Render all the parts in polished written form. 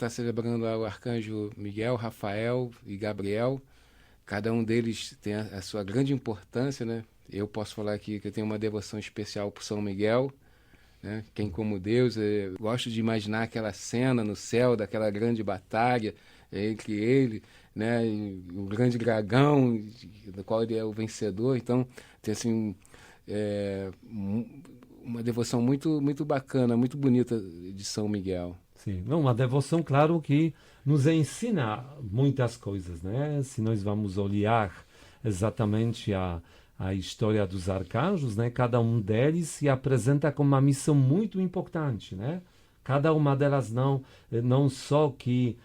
está celebrando lá o arcanjo Miguel, Rafael e Gabriel. Cada um deles tem a sua grande importância, né? Eu posso falar aqui que eu tenho uma devoção especial por São Miguel, né? Quem como Deus. Eu gosto de imaginar aquela cena no céu, daquela grande batalha entre ele, né? E o grande dragão, do qual ele é o vencedor. Então, tem assim, uma devoção muito bacana, muito bonita de São Miguel. Sim, não, uma devoção, claro, que nos ensina muitas coisas, né? Se nós vamos olhar exatamente a história dos arcanjos, né? Cada um deles se apresenta com uma missão muito importante, né? Cada uma delas não só que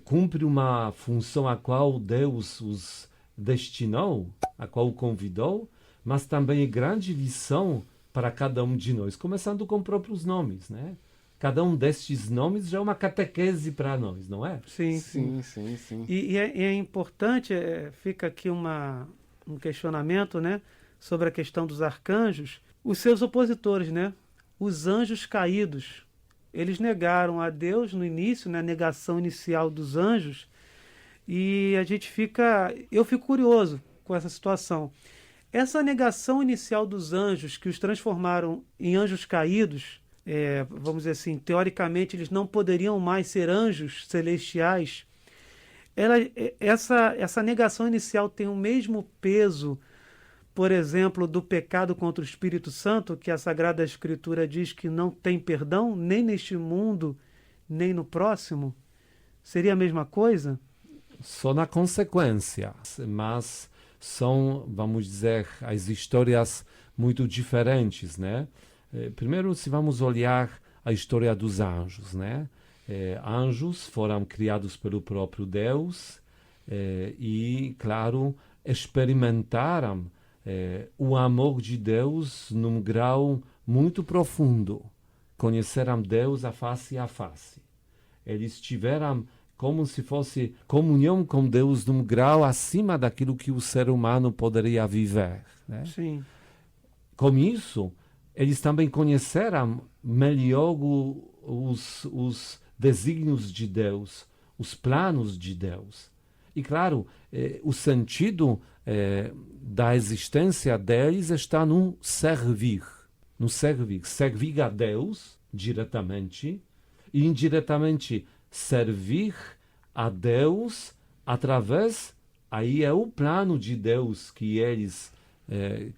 cumpre uma função a qual Deus os destinou, a qual convidou, mas também é grande lição para cada um de nós, começando com próprios nomes, né? Cada um destes nomes já é uma catequese para nós, não é? Sim, sim. Sim. E é importante, fica aqui um questionamento, né, sobre a questão dos arcanjos. Os seus opositores, né, os anjos caídos, eles negaram a Deus no início, né, a negação inicial dos anjos, e eu fico curioso com essa situação. Essa negação inicial dos anjos, que os transformaram em anjos caídos, vamos dizer assim, teoricamente eles não poderiam mais ser anjos celestiais. Essa negação inicial tem o mesmo peso, por exemplo, do pecado contra o Espírito Santo, que a Sagrada Escritura diz que não tem perdão, nem neste mundo, nem no próximo? Seria a mesma coisa? Só na consequência, mas são, vamos dizer, as histórias muito diferentes, né? Primeiro, se vamos olhar a história dos anjos, né? Anjos foram criados pelo próprio Deus e, claro, experimentaram o amor de Deus num grau muito profundo. Conheceram Deus a face a face. Eles tiveram como se fosse comunhão com Deus num grau acima daquilo que o ser humano poderia viver, né? Sim. Com isso, eles também conheceram melhor os desígnios de Deus, os planos de Deus. E, claro, o sentido da existência deles está no servir. No servir. Servir a Deus diretamente e indiretamente servir a Deus através, aí é o plano de Deus que eles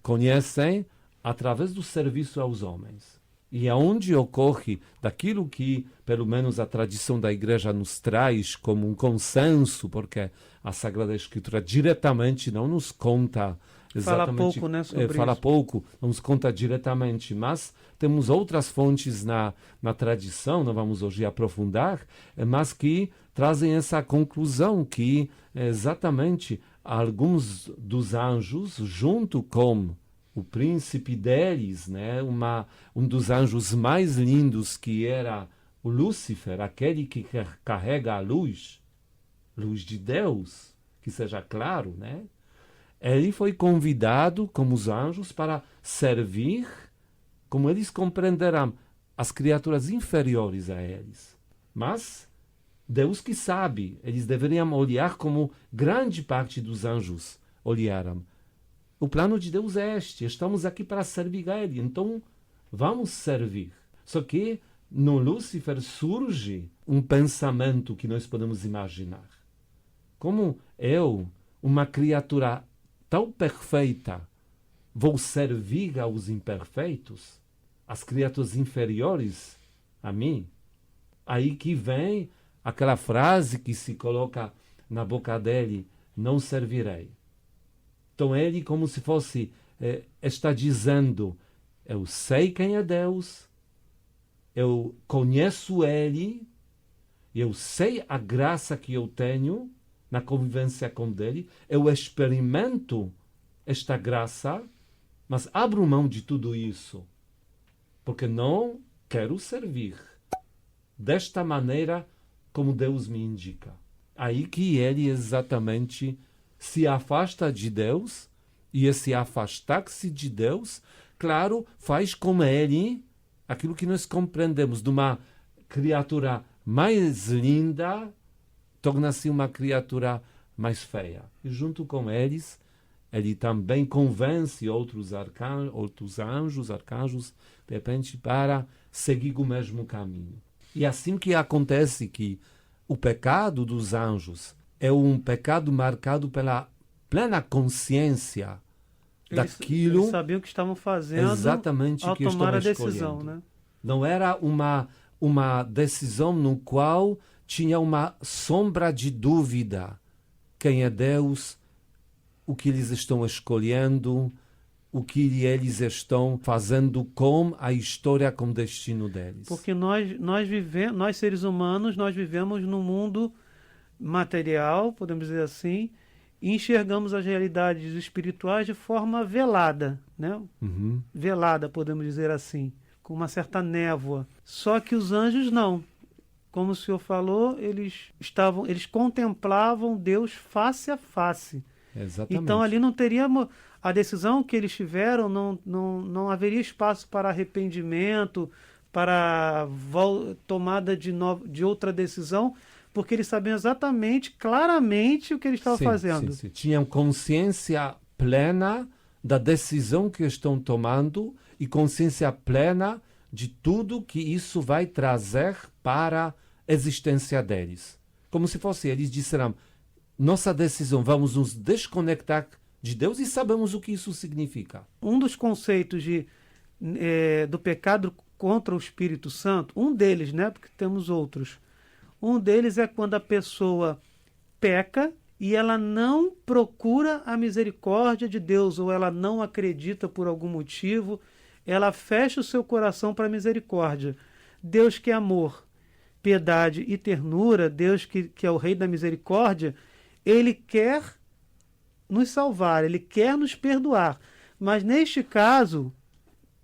conhecem, através do serviço aos homens. E aonde ocorre daquilo que, pelo menos, a tradição da Igreja nos traz como um consenso, porque a Sagrada Escritura diretamente não nos conta exatamente... Fala pouco, né, sobre fala isso. pouco, não nos conta diretamente, mas temos outras fontes na tradição, não vamos hoje aprofundar, mas que trazem essa conclusão que, exatamente, alguns dos anjos, junto com o príncipe deles, né, um dos anjos mais lindos, que era o Lúcifer, aquele que carrega a luz de Deus, que seja claro, né? Ele foi convidado, como os anjos, para servir, como eles compreenderam, as criaturas inferiores a eles. Mas Deus que sabe, eles deveriam olhar como grande parte dos anjos olharam. O plano de Deus é este, estamos aqui para servir a Ele, então vamos servir. Só que no Lúcifer surge um pensamento que nós podemos imaginar. Como eu, uma criatura tão perfeita, vou servir aos imperfeitos, às criaturas inferiores a mim? Aí que vem aquela frase que se coloca na boca dele, não servirei. Então ele, como se fosse, está dizendo, eu sei quem é Deus, eu conheço Ele, eu sei a graça que eu tenho na convivência com Ele, eu experimento esta graça, mas abro mão de tudo isso, porque não quero servir desta maneira como Deus me indica. Aí que ele exatamente se afasta de Deus, e esse afastar-se de Deus, claro, faz com ele aquilo que nós compreendemos de uma criatura mais linda torna-se uma criatura mais feia. E junto com eles, ele também convence outros anjos, arcanjos, de repente, para seguir o mesmo caminho. E assim que acontece que o pecado dos anjos é um pecado marcado pela plena consciência daquilo. Eles sabiam o que estavam fazendo exatamente ao que tomar a estavam decisão, escolhendo. né? Não era uma decisão no qual tinha uma sombra de dúvida. Quem é Deus? O que eles estão escolhendo? O que eles estão fazendo com a história, com o destino deles? Porque nós seres humanos, nós vivemos num mundo material, podemos dizer assim, e enxergamos as realidades espirituais de forma velada, né? Uhum. Velada, podemos dizer assim, com uma certa névoa. Só que os anjos não. Como o senhor falou, eles contemplavam Deus face a face. Exatamente. Então ali não teríamos a decisão que eles tiveram, não haveria espaço para arrependimento, para tomada de outra decisão, porque eles sabiam exatamente, claramente o que eles estavam fazendo. Sim. Tinham consciência plena da decisão que estão tomando e consciência plena de tudo que isso vai trazer para a existência deles. Como se fosse, eles disseram, nossa decisão, vamos nos desconectar de Deus e sabemos o que isso significa. Um dos conceitos do pecado contra o Espírito Santo, um deles, né, porque temos outros, um deles é quando a pessoa peca e ela não procura a misericórdia de Deus, ou ela não acredita por algum motivo, ela fecha o seu coração para a misericórdia. Deus que é amor, piedade e ternura, Deus que é o Rei da misericórdia, Ele quer nos salvar, Ele quer nos perdoar. Mas neste caso,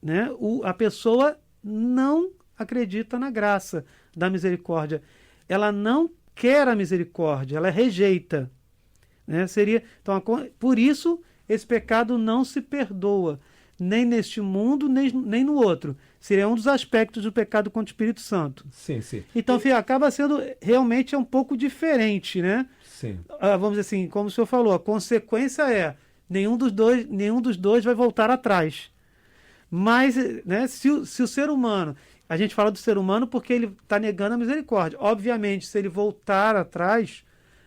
né, a pessoa não acredita na graça da misericórdia. Ela não quer a misericórdia, ela rejeita. Né? Então, por isso, esse pecado não se perdoa, nem neste mundo, nem no outro. Seria um dos aspectos do pecado contra o Espírito Santo. Sim. Então, acaba sendo realmente um pouco diferente, né? Sim. Vamos dizer assim, como o senhor falou, a consequência é nenhum dos dois vai voltar atrás. Mas, né, se o ser humano, a gente fala do ser humano porque ele está negando a misericórdia. Obviamente, se ele voltar atrás,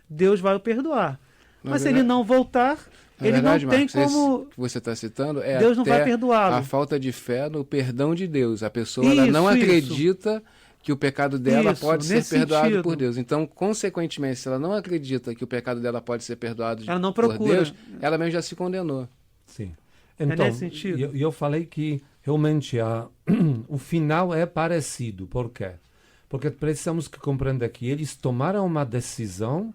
Deus vai o perdoar. Mas se ele não voltar, ele não tem como... Esse que você está citando é Deus não vai perdoá-lo. A falta de fé no perdão de Deus. A pessoa ela não acredita que o pecado dela pode ser perdoado por Deus. Então, consequentemente, se ela não acredita que o pecado dela pode ser perdoado por Deus, ela mesmo já se condenou. Sim. Então, nesse sentido. Eu falei que realmente o final é parecido. Por quê? Porque precisamos que compreender que eles tomaram uma decisão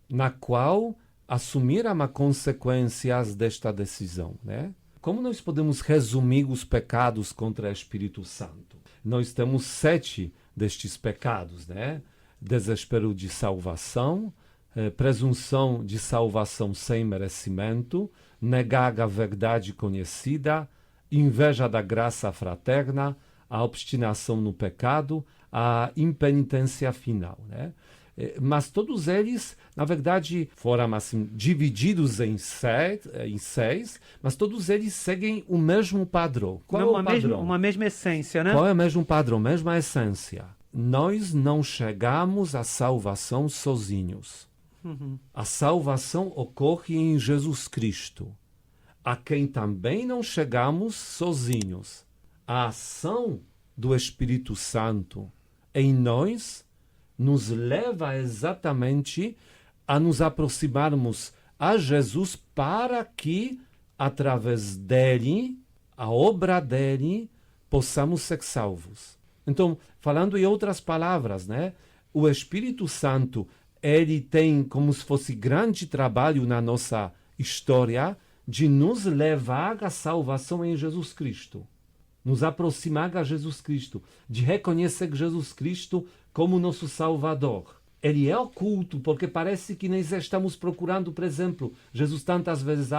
na qual assumiram as consequências desta decisão, né? Como nós podemos resumir os pecados contra o Espírito Santo? Nós temos 7 destes pecados, né? Desespero de salvação, presunção de salvação sem merecimento, negar a verdade conhecida, inveja da graça fraterna, a obstinação no pecado, a impenitência final, né? Mas todos eles, na verdade, foram assim, divididos em seis, mas todos eles seguem o mesmo padrão. Qual é o padrão? Uma mesma essência, né? Qual é o mesmo padrão, mesma essência? Nós não chegamos à salvação sozinhos. Uhum. A salvação ocorre em Jesus Cristo, a quem também não chegamos sozinhos. A ação do Espírito Santo em nós nos leva exatamente a nos aproximarmos a Jesus para que, através dele, a obra dele, possamos ser salvos. Então, falando em outras palavras, né? O Espírito Santo, ele tem como se fosse grande trabalho na nossa história de nos levar à salvação em Jesus Cristo. Nos aproximar a Jesus Cristo, de reconhecer Jesus Cristo como nosso Salvador. Ele é oculto, porque parece que nós estamos procurando, por exemplo, Jesus tantas vezes,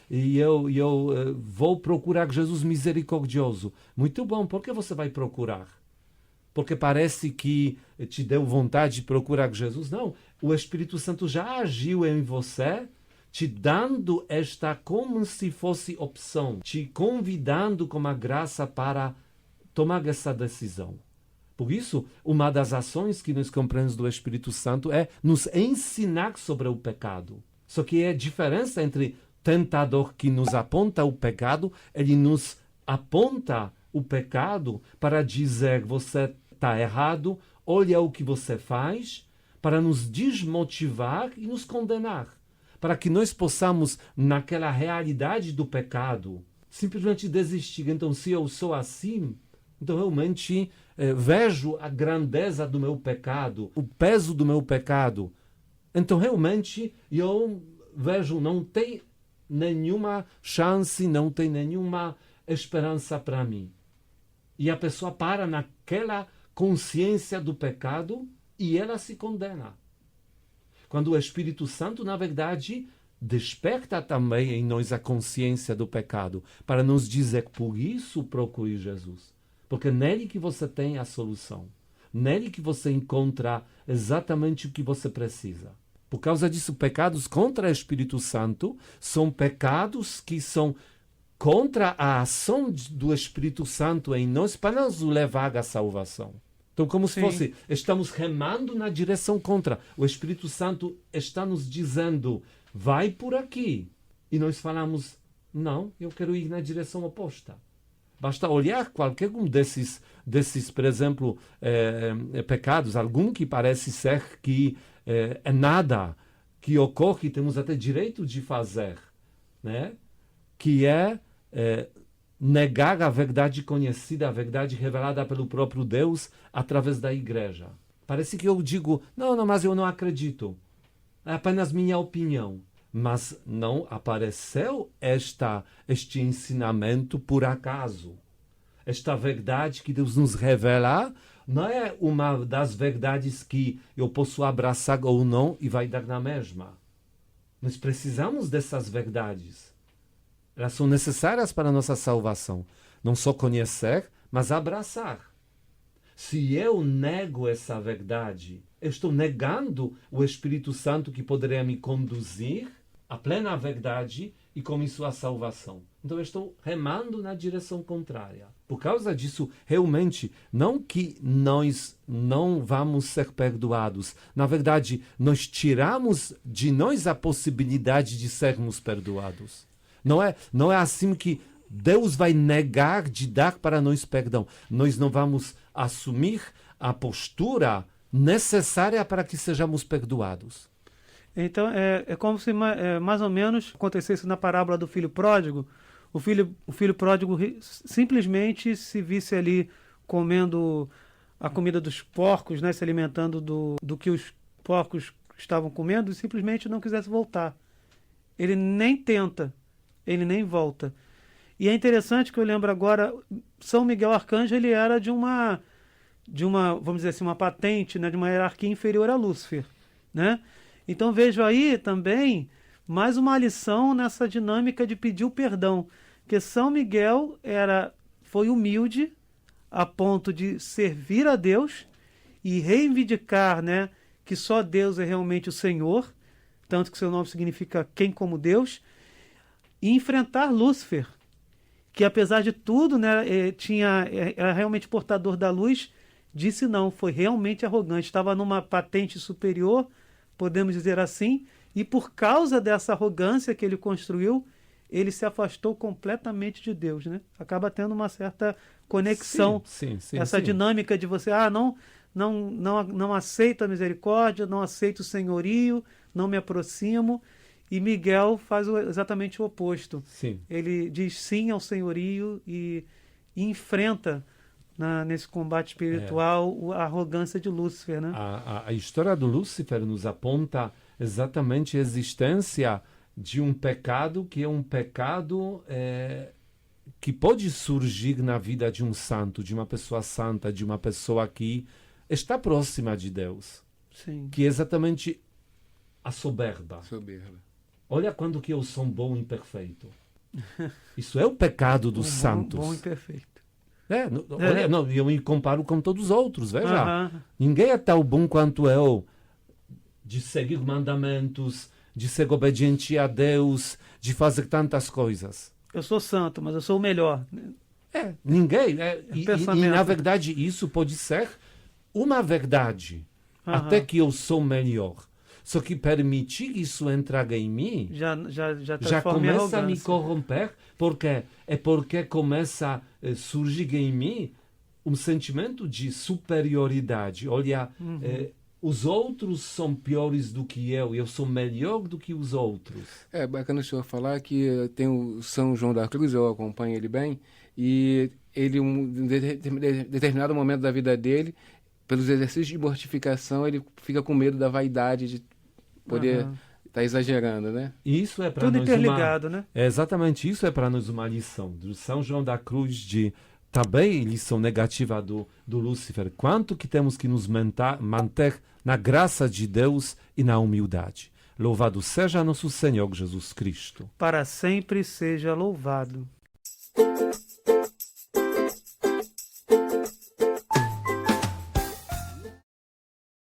e eu vou procurar Jesus misericordioso. Muito bom, por que você vai procurar? porque parece que te deu vontade de procurar Jesus. Não, o Espírito Santo já agiu em você, te dando esta como se fosse opção, te convidando com a graça para tomar essa decisão. Por isso, uma das ações que nós compreendemos do Espírito Santo é nos ensinar sobre o pecado. Só que é a diferença entre tentador que nos aponta o pecado, ele nos aponta o pecado para dizer você está errado, olha o que você faz, para nos desmotivar e nos condenar. Para que nós possamos, naquela realidade do pecado, simplesmente desistir. Então, se eu sou assim, então realmente vejo a grandeza do meu pecado, o peso do meu pecado. Então, realmente, eu vejo, não tem nenhuma chance, não tem nenhuma esperança para mim. E a pessoa para naquela consciência do pecado e ela se condena. Quando o Espírito Santo, na verdade, desperta também em nós a consciência do pecado, para nos dizer, por isso procure Jesus. Porque é nele que você tem a solução. Nele que você encontra exatamente o que você precisa. Por causa disso, pecados contra o Espírito Santo são pecados que são contra a ação do Espírito Santo em nós para nos levar à salvação. Então, como se fosse, estamos remando na direção contra. O Espírito Santo está nos dizendo, vai por aqui. E nós falamos, não, eu quero ir na direção oposta. Basta olhar qualquer um desses por exemplo, pecados, algum que parece ser que é nada, que ocorre, temos até direito de fazer, né? Que é negar a verdade conhecida, a verdade revelada pelo próprio Deus através da igreja. Parece que eu digo, não, mas eu não acredito. É apenas minha opinião. Mas não apareceu este ensinamento por acaso. Esta verdade que Deus nos revela não é uma das verdades que eu posso abraçar ou não e vai dar na mesma. Nós precisamos dessas verdades. Elas são necessárias para a nossa salvação. Não só conhecer, mas abraçar. Se eu nego essa verdade, eu estou negando o Espírito Santo que poderia me conduzir à plena verdade e com isso a salvação. Então eu estou remando na direção contrária. Por causa disso, realmente, não que nós não vamos ser perdoados. Na verdade, nós tiramos de nós a possibilidade de sermos perdoados. Não é assim que Deus vai negar de dar para nós perdão. Nós não vamos assumir a postura necessária para que sejamos perdoados. Então, é como se mais ou menos acontecesse na parábola do filho pródigo. O filho pródigo simplesmente se visse ali comendo a comida dos porcos, né, se alimentando do que os porcos estavam comendo e simplesmente não quisesse voltar. Ele nem tenta. Ele nem volta. E é interessante que eu lembro agora, São Miguel Arcanjo, ele era de uma, vamos dizer assim, uma patente, né, de uma hierarquia inferior a Lúcifer, né? Então vejo aí também mais uma lição nessa dinâmica de pedir o perdão, que São Miguel foi humilde a ponto de servir a Deus e reivindicar, né, que só Deus é realmente o Senhor, tanto que seu nome significa quem como Deus, e enfrentar Lúcifer, que apesar de tudo, né, era realmente portador da luz, disse não, foi realmente arrogante, estava numa patente superior, podemos dizer assim, e por causa dessa arrogância que ele construiu, ele se afastou completamente de Deus, né? Acaba tendo uma certa conexão, sim, essa dinâmica de você, não aceito a misericórdia, não aceito o senhorio, não me aproximo. E Miguel faz exatamente o oposto. Sim. Ele diz sim ao senhorio e enfrenta nesse combate espiritual a arrogância de Lúcifer, né? A história do Lúcifer nos aponta exatamente a existência de um pecado que é um pecado que pode surgir na vida de um santo, de uma pessoa santa, de uma pessoa que está próxima de Deus. Sim. Que é exatamente a soberba. Olha quando que eu sou bom e perfeito. Isso é o pecado dos santos. Bom e perfeito. Olha, não, eu me comparo com todos os outros, veja. Aham. Ninguém é tão bom quanto eu de seguir mandamentos, de ser obediente a Deus, de fazer tantas coisas. Eu sou santo, mas eu sou o melhor. Ninguém. E, pensamento. na verdade, isso pode ser uma verdade. Aham. Até que eu sou melhor. Só que permitir isso entrar em mim Já já transforma em começa a me arrogância. corromper, porque começa a surgir em mim um sentimento de superioridade. Olha, os outros são piores do que eu sou melhor do que os outros. É bacana o senhor falar que tem o São João da Cruz, eu acompanho ele bem, e ele, em determinado momento da vida dele, pelos exercícios de mortificação, ele fica com medo da vaidade de poder Aham. estar exagerando, né? E isso é para Tudo nós interligado, né? É exatamente isso é para nós uma lição do São João da Cruz, de também lição negativa do Lúcifer. Quanto que temos que nos manter na graça de Deus e na humildade. Louvado seja nosso Senhor Jesus Cristo. Para sempre seja louvado.